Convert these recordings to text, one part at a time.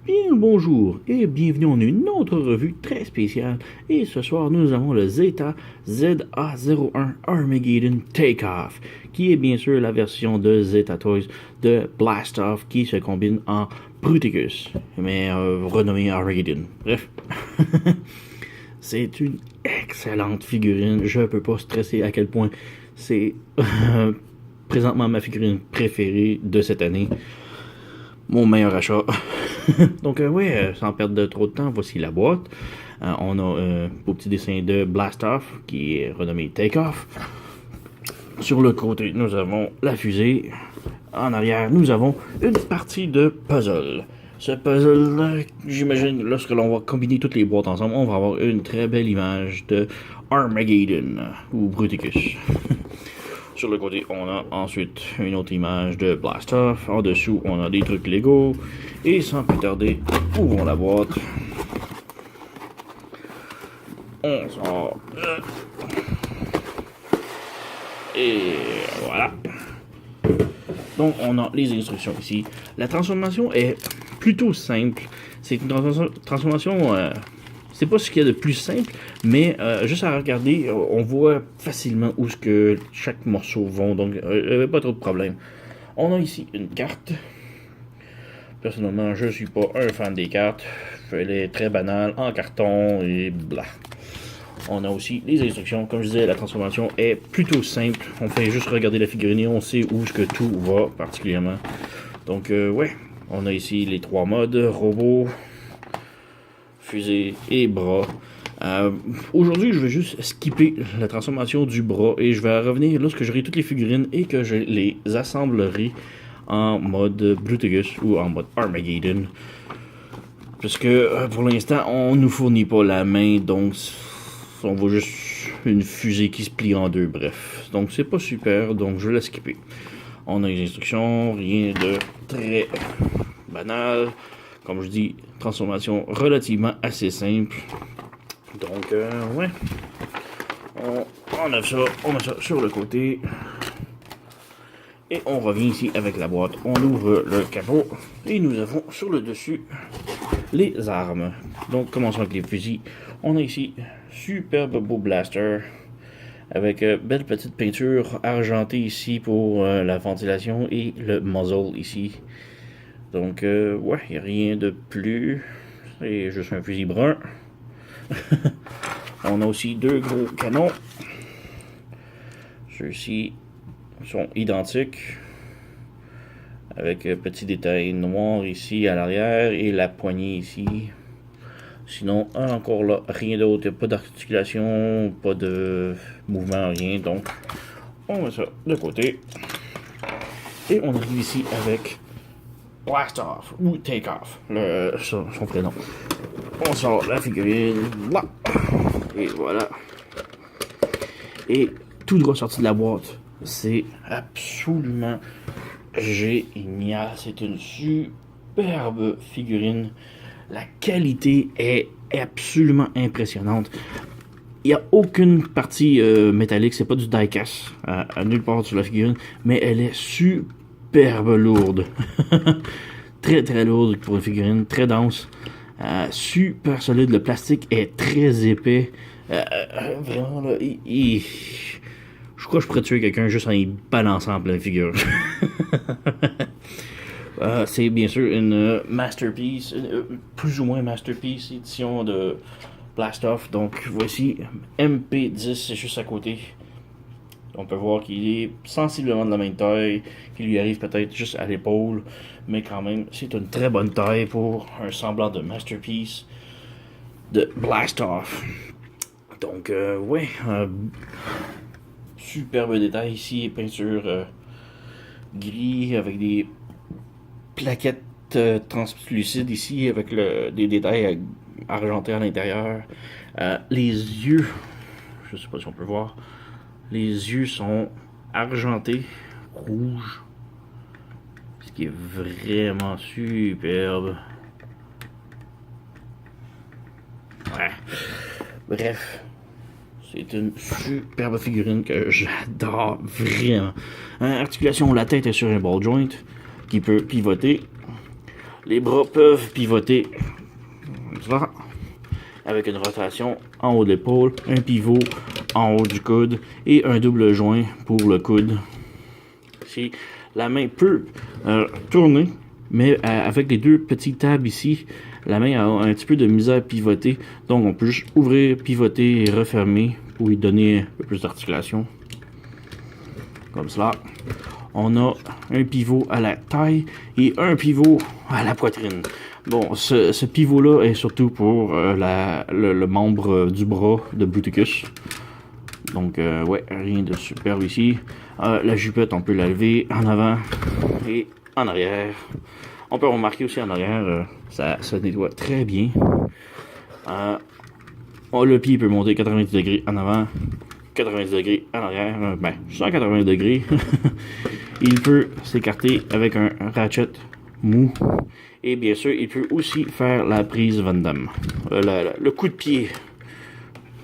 Bien le bonjour et bienvenue en une autre revue très spéciale. Et ce soir, nous avons le Zeta ZA01 Armageddon Takeoff, qui est bien sûr la version de Zeta Toys de Blastoff qui se combine en Bruticus, mais renommé Armageddon. Bref, c'est une excellente figurine. Je peux pas stresser à quel point c'est présentement ma figurine préférée de cette année. Mon meilleur achat. Donc, sans perdre de trop de temps, voici la boîte. On a un beau petit dessin de Blastoff qui est renommé Takeoff. Sur le côté, nous avons la fusée. En arrière, nous avons une partie de puzzle. Ce puzzle, j'imagine, lorsque l'on va combiner toutes les boîtes ensemble, on va avoir une très belle image de Armageddon ou Bruticus. Sur le côté, on a ensuite une autre image de Blastoff. En dessous, on a des trucs Lego. Et sans plus tarder, ouvrons la boîte. On sort. Et voilà. Donc, on a les instructions ici. La transformation est plutôt simple. C'est une transformation... c'est pas ce qu'il y a de plus simple, mais juste à regarder, on voit facilement où ce que chaque morceau vont, donc il n'y avait pas trop de problème. On a ici une carte. Personnellement, je suis pas un fan des cartes. Elle est très banale, en carton et bla. On a aussi les instructions. Comme je disais, la transformation est plutôt simple. On fait juste regarder la figurine et on sait où ce que tout va particulièrement. Donc ouais, on a ici les trois modes, robot, fusée et bras. Aujourd'hui, je vais juste skipper la transformation du bras et je vais revenir lorsque j'aurai toutes les figurines et que je les assemblerai en mode Bruticus ou en mode Armageddon. Parce que pour l'instant, on nous fournit pas la main, donc on voit juste une fusée qui se plie en deux, bref. Donc c'est pas super, donc je vais la skipper. On a les instructions, rien de très banal. Comme je dis, transformation relativement assez simple. Donc, ouais. On a ça sur le côté. Et on revient ici avec la boîte. On ouvre le capot. Et nous avons sur le dessus les armes. Donc, commençons avec les fusils. On a ici superbe beau blaster. Avec belle petite peinture argentée ici pour la ventilation. Et le muzzle ici. Donc, ouais, il n'y a rien de plus. C'est juste un fusil brun. On a aussi deux gros canons. Ceux-ci sont identiques. Avec petit détail noir ici à l'arrière et la poignée ici. Sinon, encore là, rien d'autre. Pas d'articulation, pas de mouvement, rien. Donc, on met ça de côté. Et on arrive ici avec Blastoff ou Takeoff, son prénom. On sort la figurine, là, et voilà. Et tout droit sorti de la boîte, c'est absolument génial. C'est une superbe figurine. La qualité est absolument impressionnante. Il n'y a aucune partie métallique, c'est pas du die-cast à nulle part sur la figurine, mais elle est superbe lourde. Très très lourde pour une figurine, très dense. Super solide, le plastique est très épais. Vraiment là, je crois que je pourrais tuer quelqu'un juste en y balançant en pleine figure. C'est bien sûr une masterpiece, plus ou moins masterpiece édition de Blastoff. Donc voici MP10, c'est juste à côté. On peut voir qu'il est sensiblement de la même taille, qu'il lui arrive peut-être juste à l'épaule, mais quand même, c'est une très bonne taille pour un semblant de masterpiece de Blastoff. Donc, ouais, superbe détail ici, peinture gris avec des plaquettes translucides ici, avec des détails argentés à l'intérieur. Les yeux, je sais pas si on peut voir. Les yeux sont argentés, rouges, ce qui est vraiment superbe. Ouais. Bref, c'est une superbe figurine que j'adore vraiment. Articulation, la tête est sur un ball joint qui peut pivoter. Les bras peuvent pivoter comme ça, avec une rotation en haut de l'épaule, un pivot en haut du coude et un double joint pour le coude. Ici, la main peut tourner, mais avec les deux petits tabs ici, la main a un petit peu de misère à pivoter. Donc on peut juste ouvrir, pivoter et refermer pour lui donner un peu plus d'articulation. Comme cela. On a un pivot à la taille et un pivot à la poitrine. Bon, ce pivot-là est surtout pour le membre du bras de Bruticus. Donc, ouais, rien de superbe ici. La jupette, on peut la lever en avant et en arrière. On peut remarquer aussi en arrière, ça se nettoie très bien. Le pied peut monter 90 degrés en avant, 90 degrés en arrière, 180 degrés. Il peut s'écarter avec un ratchet mou. Et bien sûr, il peut aussi faire la prise Van Damme. Le coup de pied.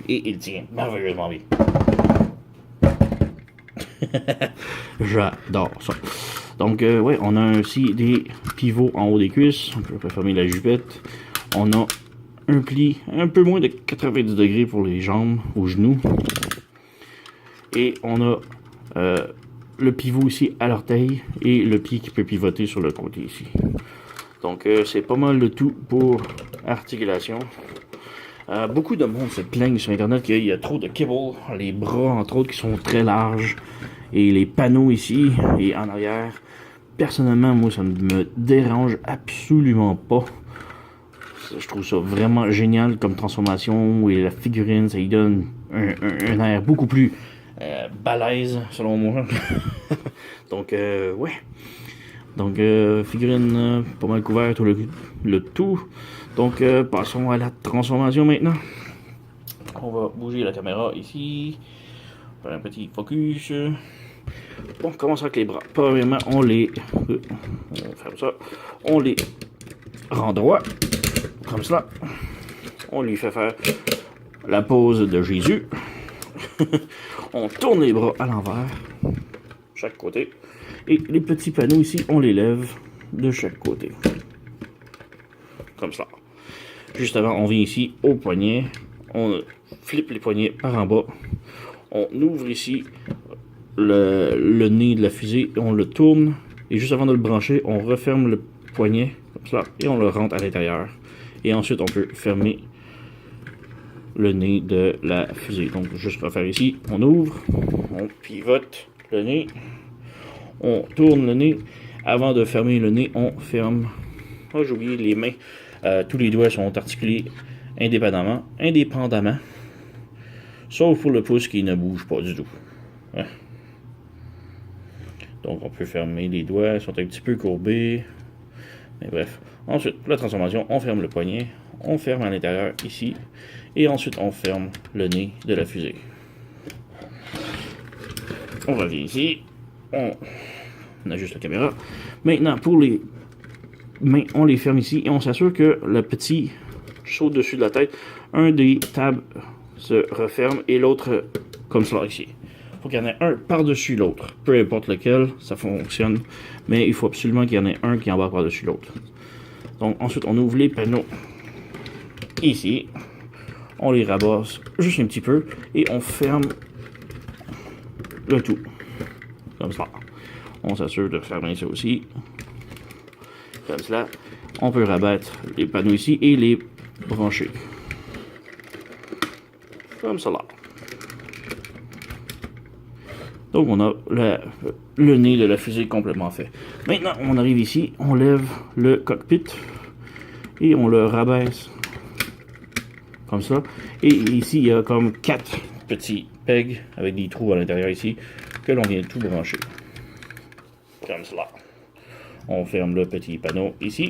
Et il tient merveilleusement bien. J'adore ça. Donc, ouais, on a aussi des pivots en haut des cuisses. On peut fermer la jupette. On a un pli un peu moins de 90 degrés pour les jambes, aux genoux. Et on a le pivot ici à l'orteil et le pied qui peut pivoter sur le côté ici. Donc, c'est pas mal de tout pour articulation. Beaucoup de monde se plaignent sur internet qu'il y a trop de kibble, les bras entre autres qui sont très larges et les panneaux ici et en arrière. Personnellement, moi ça ne me dérange absolument pas. Je trouve ça vraiment génial comme transformation et la figurine, ça lui donne un air beaucoup plus balèze selon moi. Donc ouais. Donc figurine pas mal couverte le tout. Donc, passons à la transformation maintenant. On va bouger la caméra ici. Faire un petit focus. On commence avec les bras. Premièrement, on ferme ça. On les rend droits. Comme cela. On lui fait faire la pose de Jésus. On tourne les bras à l'envers. Chaque côté. Et les petits panneaux ici, on les lève de chaque côté. Comme ça. Juste avant, on vient ici au poignet. On flippe les poignets par en bas. On ouvre ici le nez de la fusée. Et on le tourne. Et juste avant de le brancher, on referme le poignet. Comme ça. Et on le rentre à l'intérieur. Et ensuite, on peut fermer le nez de la fusée. Donc, juste refaire ici. On ouvre. On pivote le nez. On tourne le nez. Avant de fermer le nez, on ferme. Oh, j'ai oublié les mains. Tous les doigts sont articulés indépendamment, sauf pour le pouce qui ne bouge pas du tout. Ouais. Donc on peut fermer les doigts, ils sont un petit peu courbés. Mais bref. Ensuite, pour la transformation, on ferme le poignet, on ferme à l'intérieur ici, et ensuite on ferme le nez de la fusée. On revient ici, on ajuste la caméra. Maintenant, pour les mains, on les ferme ici et on s'assure que le petit saute dessus de la tête. Un des tabs se referme et l'autre comme cela ici. Il faut qu'il y en ait un par-dessus l'autre. Peu importe lequel, ça fonctionne. Mais il faut absolument qu'il y en ait un qui embarque par-dessus l'autre. Donc ensuite, on ouvre les panneaux ici. On les rabasse juste un petit peu et on ferme le tout. Comme cela. On s'assure de fermer ça aussi. Comme cela, on peut rabattre les panneaux ici et les brancher. Comme cela. Donc on a le nez de la fusée complètement fait. Maintenant, on arrive ici, on lève le cockpit et on le rabaisse comme ça. Et ici, il y a comme 4 petits pegs avec des trous à l'intérieur ici que l'on vient tout brancher. Comme cela. On ferme le petit panneau ici.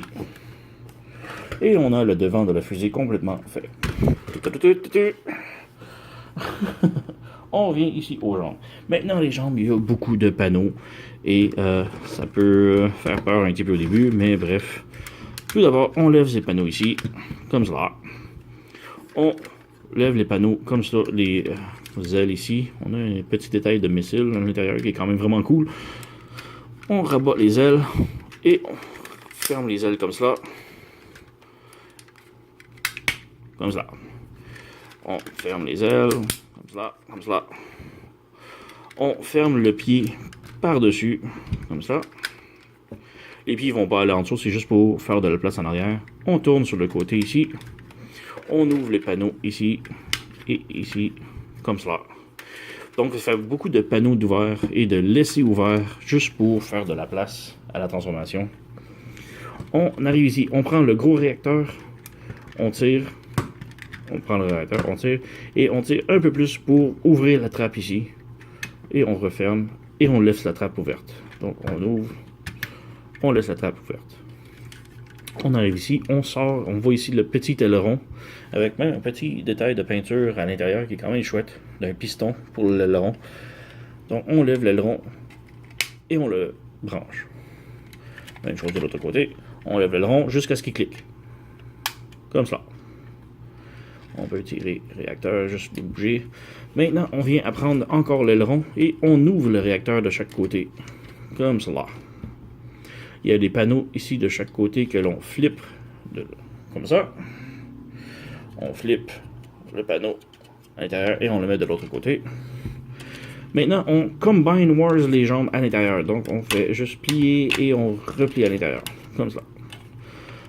Et on a le devant de la fusée complètement fait. On revient ici aux jambes. Maintenant, les jambes, il y a beaucoup de panneaux. Et ça peut faire peur un petit peu au début. Mais bref. Tout d'abord, on lève ces panneaux ici. Comme cela. On lève les panneaux comme ça. Les ailes ici. On a un petit détail de missile à l'intérieur qui est quand même vraiment cool. On rabat les ailes. Et on ferme les ailes comme cela. Comme ça. On ferme les ailes. Comme cela. Comme cela. On ferme le pied par-dessus. Comme ça. Les pieds ne vont pas aller en dessous. C'est juste pour faire de la place en arrière. On tourne sur le côté ici. On ouvre les panneaux ici. Et ici. Comme cela. Donc, ça fait beaucoup de panneaux d'ouvert et de laisser ouvert juste pour faire de la place à la transformation. On arrive ici, on prend le gros réacteur, on tire, on prend le réacteur, on tire, et on tire un peu plus pour ouvrir la trappe ici. Et on referme, et on laisse la trappe ouverte. Donc, on ouvre, on laisse la trappe ouverte. On arrive ici, on sort, on voit ici le petit aileron, avec même un petit détail de peinture à l'intérieur qui est quand même chouette, d'un piston pour l'aileron. Donc on lève l'aileron et on le branche. Même chose de l'autre côté, on lève l'aileron jusqu'à ce qu'il clique. Comme ça. On peut tirer le réacteur, juste les bouger. Maintenant, on vient à prendre encore l'aileron et on ouvre le réacteur de chaque côté. Comme cela. Il y a des panneaux ici de chaque côté que l'on flippe comme ça. On flippe le panneau à l'intérieur et on le met de l'autre côté. Maintenant, on combine wars les jambes à l'intérieur. Donc, on fait juste plier et on replie à l'intérieur. Comme ça.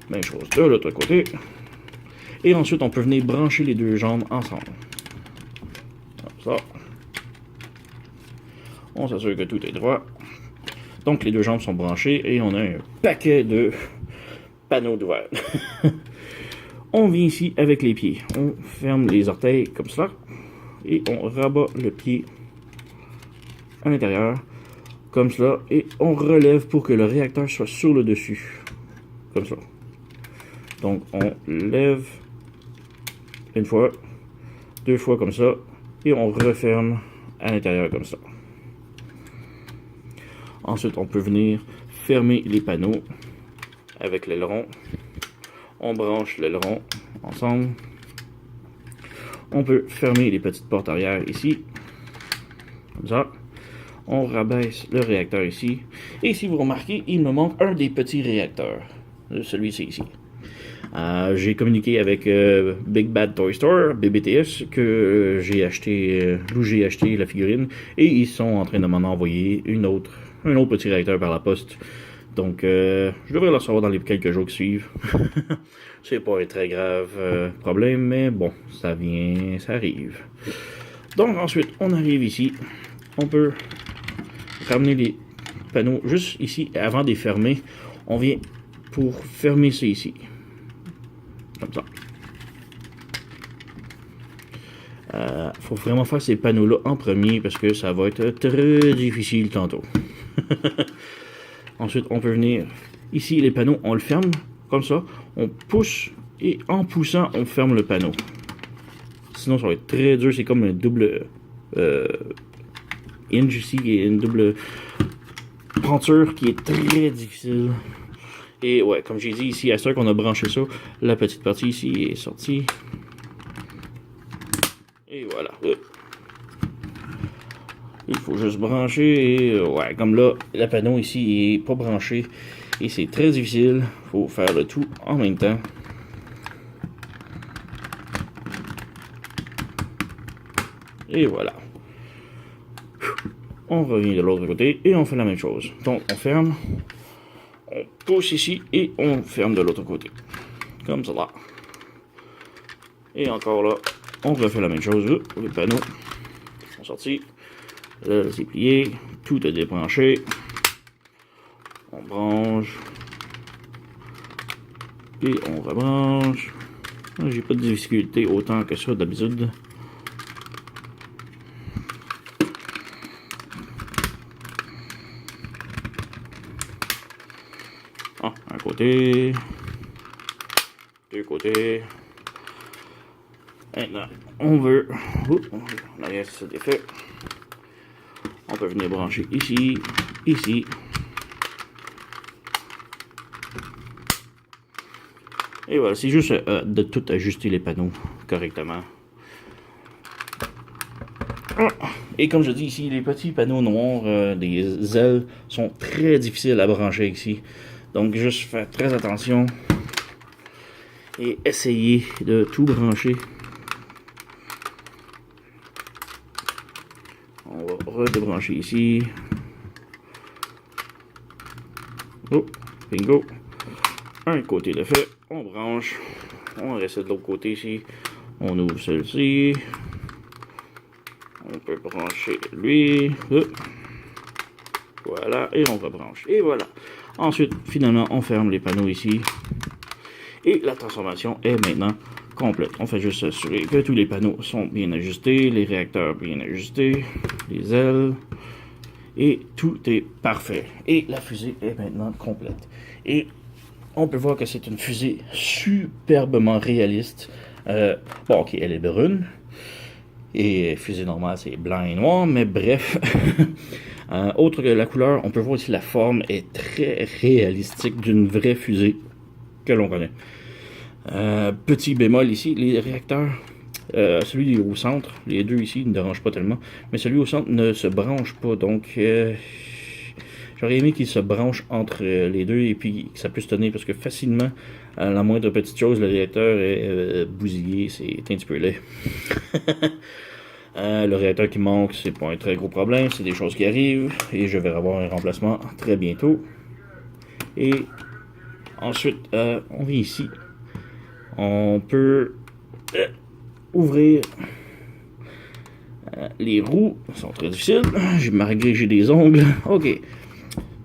Même chose de l'autre côté. Et ensuite, on peut venir brancher les deux jambes ensemble. Comme ça. On s'assure que tout est droit. Donc, les deux jambes sont branchées et on a un paquet de panneaux d'ouvert. On vient ici avec les pieds. On ferme les orteils comme cela. Et on rabat le pied à l'intérieur. Comme cela. Et on relève pour que le réacteur soit sur le dessus. Comme ça. Donc, on lève une fois, deux fois comme ça. Et on referme à l'intérieur comme ça. Ensuite, on peut venir fermer les panneaux avec l'aileron. On branche l'aileron ensemble. On peut fermer les petites portes arrière ici. Comme ça. On rabaisse le réacteur ici. Et si vous remarquez, il me manque un des petits réacteurs. Celui-ci ici. J'ai communiqué avec Big Bad Toy Store, BBTS, que j'ai acheté, d'où j'ai acheté la figurine. Et ils sont en train de m'en envoyer un autre petit réacteur par la poste. Donc, je devrais le recevoir dans les quelques jours qui suivent. C'est pas un très grave problème, mais bon, ça vient, ça arrive. Donc, ensuite, on arrive ici. On peut ramener les panneaux juste ici, avant de les fermer. On vient pour fermer ça ici. Comme ça. Faut vraiment faire ces panneaux-là en premier parce que ça va être très difficile tantôt. Ensuite, on peut venir ici, les panneaux, on le ferme comme ça. On pousse et en poussant, on ferme le panneau. Sinon, ça va être très dur. C'est comme un double hinge ici, et une double peinture qui est très difficile. Et ouais, comme j'ai dit ici, à ce qu'on a branché ça, la petite partie ici est sortie. Et voilà. Il faut juste brancher. Et ouais, comme là, le panneau ici est pas branché. Et c'est très difficile. Il faut faire le tout en même temps. Et voilà. On revient de l'autre côté et on fait la même chose. Donc on ferme. On pousse ici et on ferme de l'autre côté. Comme ça là. Et encore là, on refait la même chose. Les panneaux sont sortis. Là, c'est plié. Tout est débranché. On branche. Et on rebranche. J'ai pas de difficulté autant que ça d'habitude. Un côté, deux côtés. Maintenant, on veut. Là, ça défait. On peut venir brancher ici, ici. Et voilà, c'est juste de tout ajuster les panneaux correctement. Et comme je dis ici, les petits panneaux noirs des ailes sont très difficiles à brancher ici. Donc juste faire très attention et essayer de tout brancher. On va redébrancher ici. Oh, bingo. Un côté de fait, on branche. On reste de l'autre côté ici. On ouvre celui-ci. On peut brancher lui. Voilà, et on rebranche. Et voilà. Ensuite, finalement, on ferme les panneaux ici. Et la transformation est maintenant complète. On fait juste s'assurer que tous les panneaux sont bien ajustés, les réacteurs bien ajustés, les ailes. Et tout est parfait. Et la fusée est maintenant complète. Et on peut voir que c'est une fusée superbement réaliste. Bon, ok, elle est brune. Et fusée normale, c'est blanc et noir. Mais bref, autre que la couleur, on peut voir ici la forme est très réalistique d'une vraie fusée que l'on connaît. Petit bémol ici, les réacteurs. Celui au centre, les deux ici ne dérangent pas tellement, mais celui au centre ne se branche pas, donc j'aurais aimé qu'il se branche entre les deux et puis que ça puisse tenir, parce que facilement, à la moindre petite chose, le réacteur est bousillé, c'est un petit peu laid. Le réacteur qui manque, c'est pas un très gros problème, c'est des choses qui arrivent, et je vais avoir un remplacement très bientôt. Et ensuite, on vient ici, on peut ouvrir les roues, sont très difficiles, malgré que j'ai des ongles. Ok,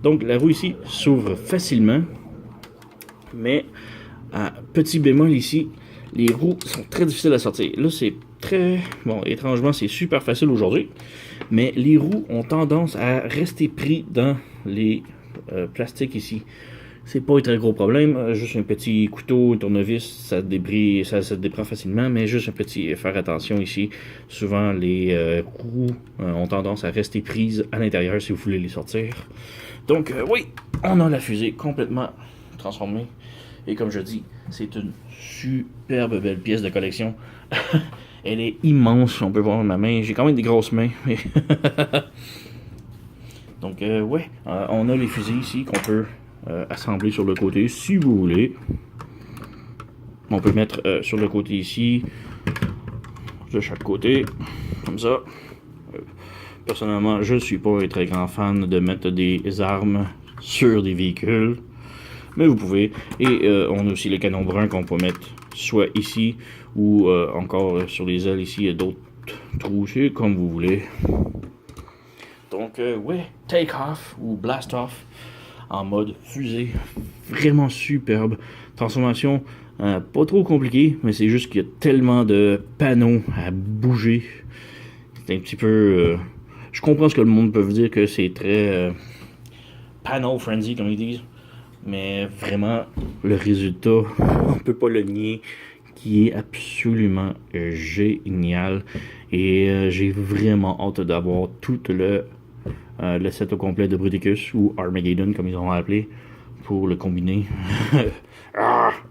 donc la roue ici s'ouvre facilement, mais petit bémol ici, les roues sont très difficiles à sortir. Là c'est très, bon, étrangement c'est super facile aujourd'hui, mais les roues ont tendance à rester pris dans les plastiques ici. C'est pas un très gros problème, juste un petit couteau, un tournevis, ça se déprend facilement, mais juste un petit, faire attention ici. Souvent, les roues ont tendance à rester prises à l'intérieur si vous voulez les sortir. Donc, oui, on a la fusée complètement transformée. Et comme je dis, c'est une superbe belle pièce de collection. Elle est immense, on peut voir ma main. J'ai quand même des grosses mains. Donc, ouais, on a les fusées ici qu'on peut assembler sur le côté si vous voulez. On peut mettre sur le côté ici, de chaque côté, comme ça. Personnellement, je ne suis pas un très grand fan de mettre des armes sur des véhicules, mais vous pouvez. Et on a aussi les canons bruns qu'on peut mettre soit ici ou encore sur les ailes ici. Il y a d'autres trous, c'est comme vous voulez. Donc, ouais, take off ou blast off en mode fusée, vraiment superbe. Transformation pas trop compliquée, mais c'est juste qu'il y a tellement de panneaux à bouger. C'est un petit peu... je comprends ce que le monde peut dire, que c'est très panel frenzy, comme ils disent. Mais vraiment, le résultat, on peut pas le nier, qui est absolument génial. Et j'ai vraiment hâte d'avoir tout le set au complet de Bruticus, ou Armageddon comme ils ont appelé, pour le combiner.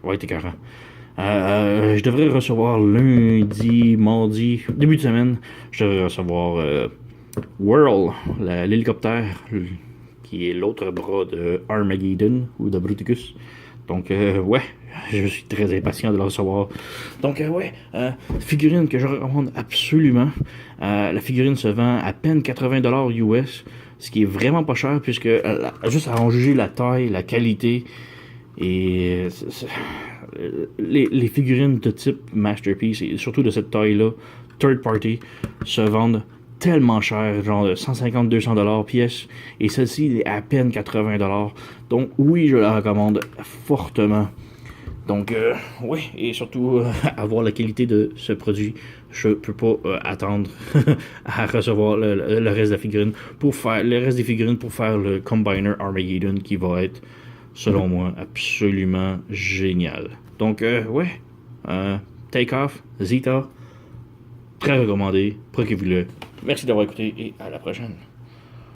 Ouais, t'es carré. Je devrais recevoir lundi, mardi, début de semaine, je devrais recevoir Whirl, l'hélicoptère, qui est l'autre bras de Armageddon, ou de Bruticus. Donc, ouais, je suis très impatient de le recevoir. Donc, ouais, figurine que je recommande absolument. La figurine se vend à peine 80$ US, ce qui est vraiment pas cher, puisque juste à en juger la taille, la qualité, et les figurines de type Masterpiece, et surtout de cette taille-là, third party, se vendent tellement cher, genre 150-200$ pièce, et celle-ci est à peine 80$. Donc oui, je la recommande fortement. Donc oui, et surtout avoir la qualité de ce produit, je peux pas attendre à recevoir le reste de la figurine pour faire le reste des figurines pour faire le Combiner Armageddon, qui va être, selon moi, absolument génial. Donc ouais, Take Off, Zeta, très recommandé, procurez-vous-le. Merci d'avoir écouté et à la prochaine.